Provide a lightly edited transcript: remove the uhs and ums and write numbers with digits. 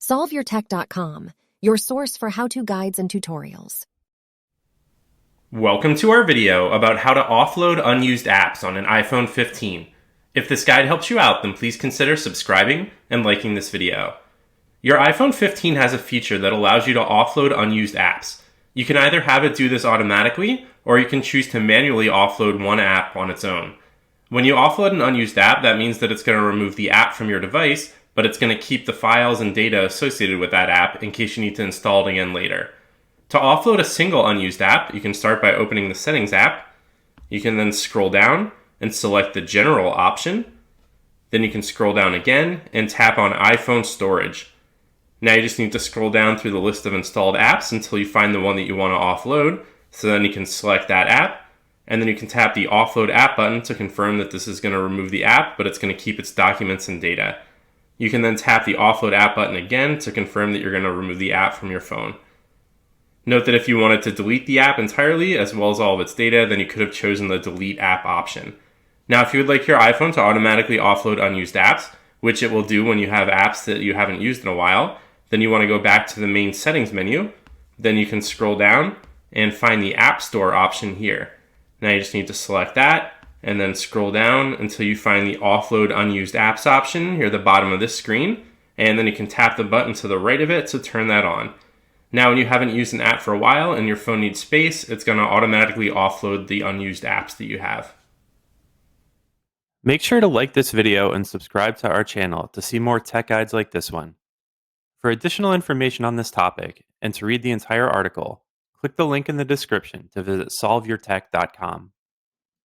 SolveYourTech.com, your source for how-to guides and tutorials. Welcome to our video about how to offload unused apps on an iPhone 15. If this guide helps you out, then please consider subscribing and liking this video. Your iPhone 15 has a feature that allows you to offload unused apps. You can either have it do this automatically, or you can choose to manually offload one app on its own. When you offload an unused app, that means that it's going to remove the app from your device, but it's going to keep the files and data associated with that app in case you need to install it again later. To offload a single unused app, you can start by opening the Settings app. You can then scroll down and select the General option. Then you can scroll down again and tap on iPhone Storage. Now you just need to scroll down through the list of installed apps until you find the one that you want to offload. So then you can select that app, and then you can tap the Offload App button to confirm that this is going to remove the app, but it's going to keep its documents and data. You can then tap the Offload App button again to confirm that you're going to remove the app from your phone. Note that if you wanted to delete the app entirely, as well as all of its data, then you could have chosen the Delete App option. Now, if you would like your iPhone to automatically offload unused apps, which it will do when you have apps that you haven't used in a while, then you want to go back to the main settings menu. Then you can scroll down and find the App Store option here. Now you just need to select that and then scroll down until you find the Offload Unused Apps option here at the bottom of this screen, and then you can tap the button to the right of it to turn that on. Now, when you haven't used an app for a while and your phone needs space, it's going to automatically offload the unused apps that you have. Make sure to like this video and subscribe to our channel to see more tech guides like this one. For additional information on this topic and to read the entire article, click the link in the description to visit SolveYourTech.com.